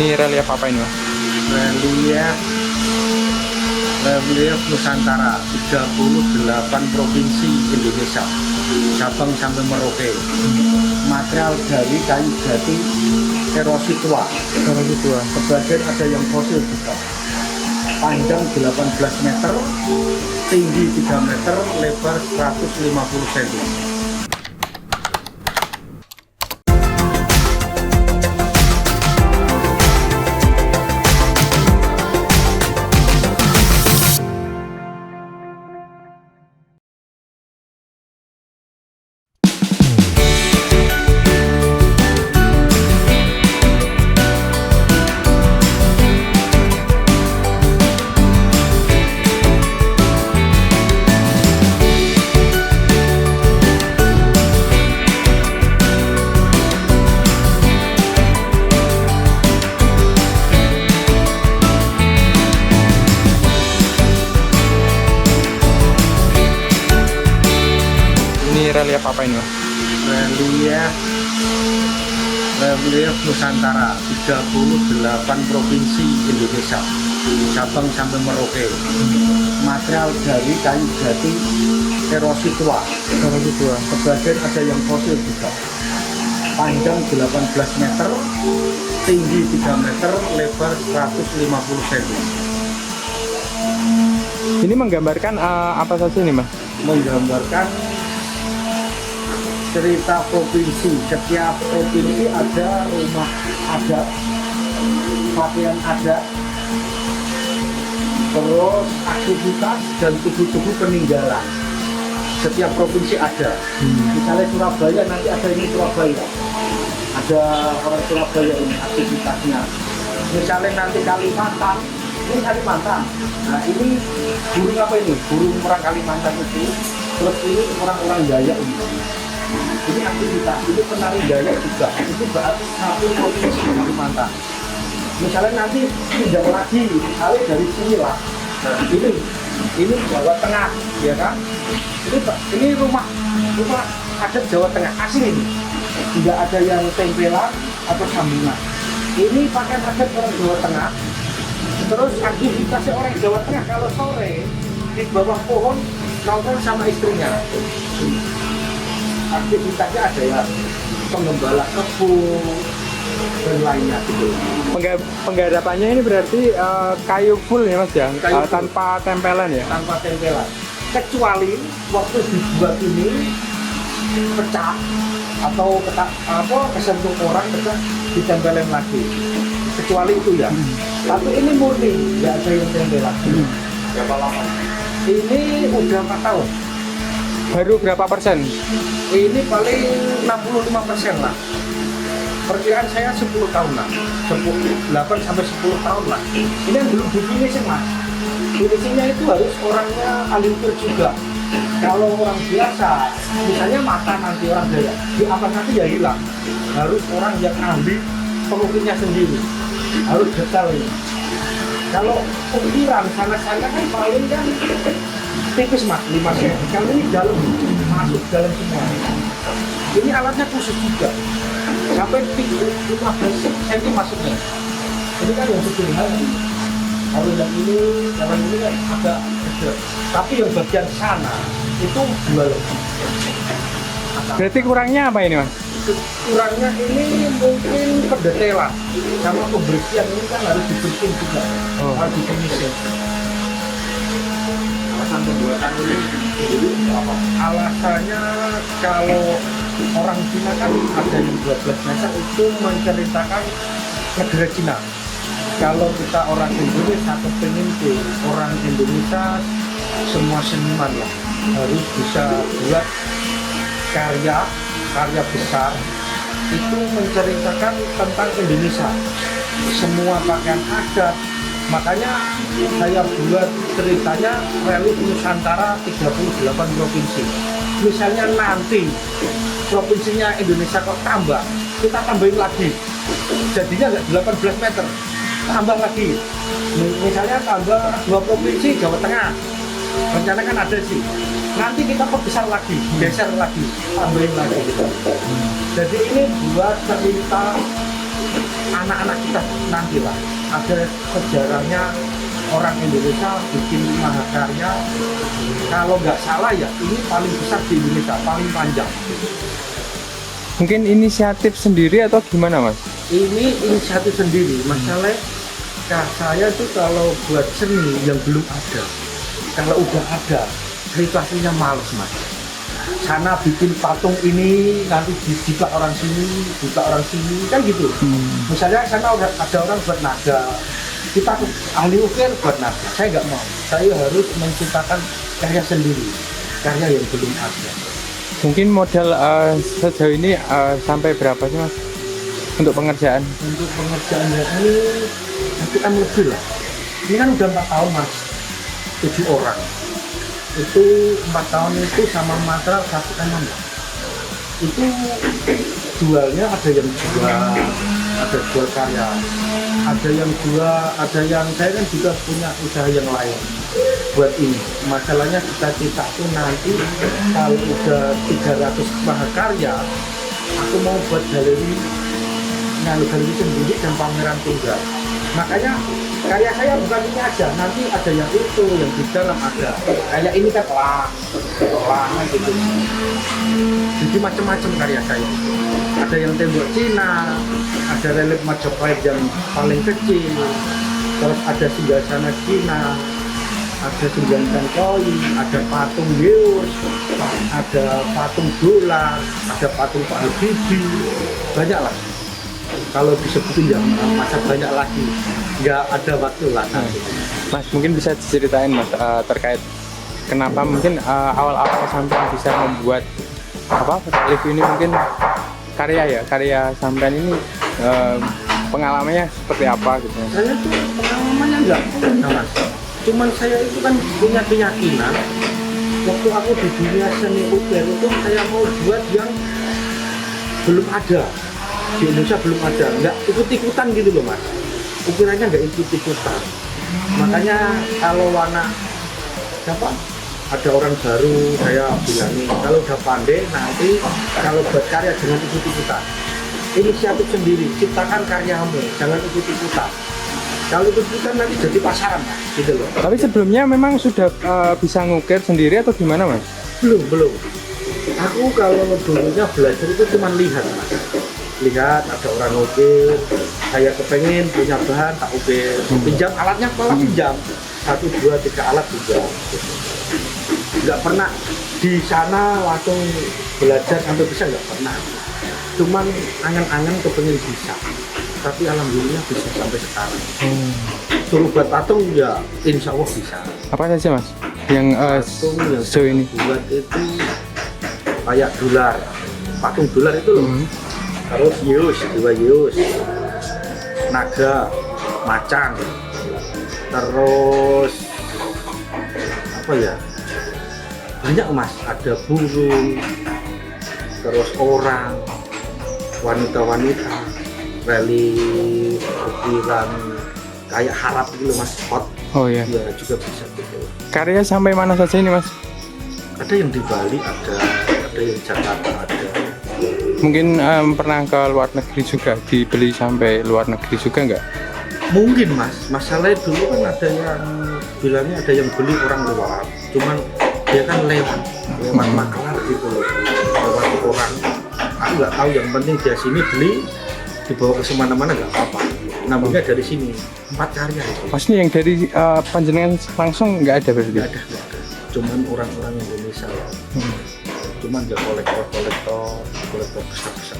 Ini relief apa ini, Mas? relief relief Nusantara 38 provinsi Indonesia, Sabang sampai Merauke. Material dari kayu jati erosi tua. Erosi tua. Sebagian ada yang fosil juga. Panjang 18 meter, tinggi 3 meter, lebar 150 cm. Ini relief apa ini, Mas? relief Nusantara 38 provinsi Indonesia, Sabang sampai Merauke. Material dari kayu jati erosi tua. Erosi tua. Sebagian ada yang fosil juga. Panjang 18 meter, tinggi 3 meter, lebar 150 cm. Ini menggambarkan apa saja nih, Mas? Menggambarkan cerita provinsi. Setiap provinsi ada rumah adat, pakaian adat, terus aktivitas dan tubuh-tubuh peninggalan. Setiap provinsi ada. Misalnya Surabaya, nanti ada ini Surabaya, ada orang Surabaya ini aktivitasnya. Misalnya nanti Kalimantan, ini Kalimantan. Nah ini burung apa ini? Burung orang Kalimantan itu. Terus ini orang-orang Dayak ini. Ini aktivitas, ini penari Dayak juga. Itu berarti satu provinsi Kalimantan. Misalnya nanti pindah lagi, misalnya dari sini lah. Nah, ini Jawa Tengah, ya kan? Ini rumah adat Jawa Tengah asli ini. Tidak ada yang tempelan atau sambungan. Ini pakaian adat orang Jawa Tengah. Terus aktivitasnya orang Jawa Tengah kalau sore di bawah pohon nongkrong sama istrinya. Aktivitasnya ada ya penggembala kebun dan lainnya gitu. Penggarapannya ini berarti kayu full ya, Mas ya? Kayu full. Tanpa tempelan ya? Tanpa tempelan. Kecuali waktu dibuat ini pecah atau kesentuh orang pecah ditempelin lagi. Kecuali itu ya. Tapi ini murni, nggak ada yang tempelan. Berapa lama? Ini udah 4 tahun. Baru berapa persen? Ini paling 65% lah. Perkiraan saya 10 tahun lah. 8 sampai 10 tahun lah. Ini yang belum difinishing, Mas. Finishingnya itu harus orangnya ahli ukir juga. Kalau orang biasa, misalnya mata nanti orang Dayak, di atas nanti ya hilang. Harus orang yang ahli pengukirnya sendiri. Harus detail ini. Kalau ukiran sana-sana kan paling kan tipis, Mas, 5 cm. Kalau ini dalam, masuk dalam semua. Ini alatnya khusus juga. Sampai 15 cm masuknya. Ini kan yang sederhana. Kalau yang ini kan agak gede. Tapi yang bagian sana itu 2 lebih. Berarti kurangnya apa ini, Mas? Kurangnya ini mungkin pendetailan sama pembersihan, ini kan harus dibersihin juga. Harus difinishing. Alasan pembuatan ini apa? Alasannya kalau orang Cina kan ada yang 12 meter itu menceritakan negara Cina. Kalau kita orang Indonesia kepingin orang Indonesia semua seniman lah harus bisa buat karya besar itu menceritakan tentang Indonesia, semua pakaian adat. Makanya saya buat ceritanya relief Nusantara 38 provinsi. Misalnya nanti provinsinya Indonesia kok tambah, kita tambahin lagi, jadinya nggak 18 meter, tambah lagi. Misalnya tambah 2 provinsi Jawa Tengah, rencana kan ada sih. Nanti kita perbesar lagi, geser lagi, tambahin lagi gitu. Jadi ini buat cerita anak-anak kita nanti lah ada sejarahnya orang Indonesia bikin mahakarya. Kalau nggak salah ya ini paling besar di Indonesia, paling panjang. Mungkin inisiatif sendiri atau gimana Mas? Ini inisiatif sendiri. Masalah saya tuh kalau buat seni yang belum ada, kalau udah ada itu aslinya males Mas. Sana bikin patung ini nanti dibuka orang sini, buka orang sini kan gitu. Misalnya sana ada orang buat naga, kita ahli ukir buat naga. Saya nggak mau. Saya harus menciptakan karya sendiri, karya yang belum ada. Mungkin modal sejauh ini sampai berapa sih Mas untuk pengerjaan? Untuk pengerjaannya ini nanti kan lebih lah. Ini kan udah 4 tahun Mas, 7 orang. Itu 4 tahun itu sama material 1,6. Itu jualnya ada yang jual, ada jual karya, ada yang jual, ada yang saya kan juga punya usaha yang lain buat ini. Masalahnya cita-cita itu nanti kalau udah 300 mahakarya, aku mau buat galeri sendiri dan pameran tunggal. Makanya karya saya bukan ini aja, nanti ada yang itu, yang di dalam ada. Kayak ini kan lang gitu. Jadi macam-macam karya saya. Ada yang tembok Cina, ada relief Majapahit yang paling kecil, terus ada singgasana Cina, ada singgasan koi, ada patung Yeus, ada patung dolar, ada patung Pak Habibie, banyak lah. Kalau disebutin ya masa banyak lagi, nggak ada waktu lah nanti. Mas mungkin bisa diceritain Mas terkait kenapa mungkin awal-awal sampai bisa membuat relief ini, mungkin karya sampean ini pengalamannya seperti apa gitu. Saya tuh pengalamannya nggak punya Mas, cuman saya itu kan punya keyakinan waktu aku di dunia seni ukir itu saya mau buat yang belum ada di Indonesia, belum ada, nggak ikut-ikutan gitu loh Mas, ukirannya nggak ikut-ikutan. Makanya kalau warna ada orang baru saya bilangin kalau udah pandai nanti kalau buat karya jangan ikut-ikutan, inisiatif sendiri, ciptakan karyamu, jangan ikut-ikutan. Kalau ikut-ikutan nanti jadi pasaran Mas, gitu loh. Tapi sebelumnya memang sudah bisa ngukir sendiri atau gimana Mas? Belum. Aku kalau dulunya belajar itu cuma lihat Mas, lihat ada orang ngukir, saya kepengen punya bahan tak ukir, pinjam alatnya, malah pinjam 1, 2, 3 alat pinjam. Nggak pernah di sana langsung belajar sampai bisa, nggak pernah. Cuman angan-angan kepengen bisa, tapi alhamdulillah bisa sampai sekarang. Suruh buat patung ya insya Allah bisa. Apa saja Mas yang Patung yang sejauh ini buat itu kayak dolar, patung dolar itu loh. Terus Yeus, dua Yeus, naga, macan, terus apa ya, banyak Mas, ada burung, terus orang, wanita-wanita, relief, ukiran kayak harap gitu Mas, spot. Oh iya. Ya juga bisa gitu. Karya sampai mana saja ini Mas? Ada yang di Bali, ada yang di Jakarta, ada. Mungkin pernah ke luar negeri juga, dibeli sampai luar negeri juga nggak? Mungkin Mas, masalahnya dulu kan ada yang bilangnya ada yang beli orang luar, cuman dia kan lewat makelar gitu loh, lewat orang. Aku nggak tahu, yang penting dia sini beli, dibawa ke semana-mana nggak apa-apa. Nambahnya dari sini 4 karya itu. Mas ini yang dari panjenengan langsung nggak ada berarti? Nggak ada. Cuman orang-orang Indonesia ya. Cuman ya kolektor besar-besar.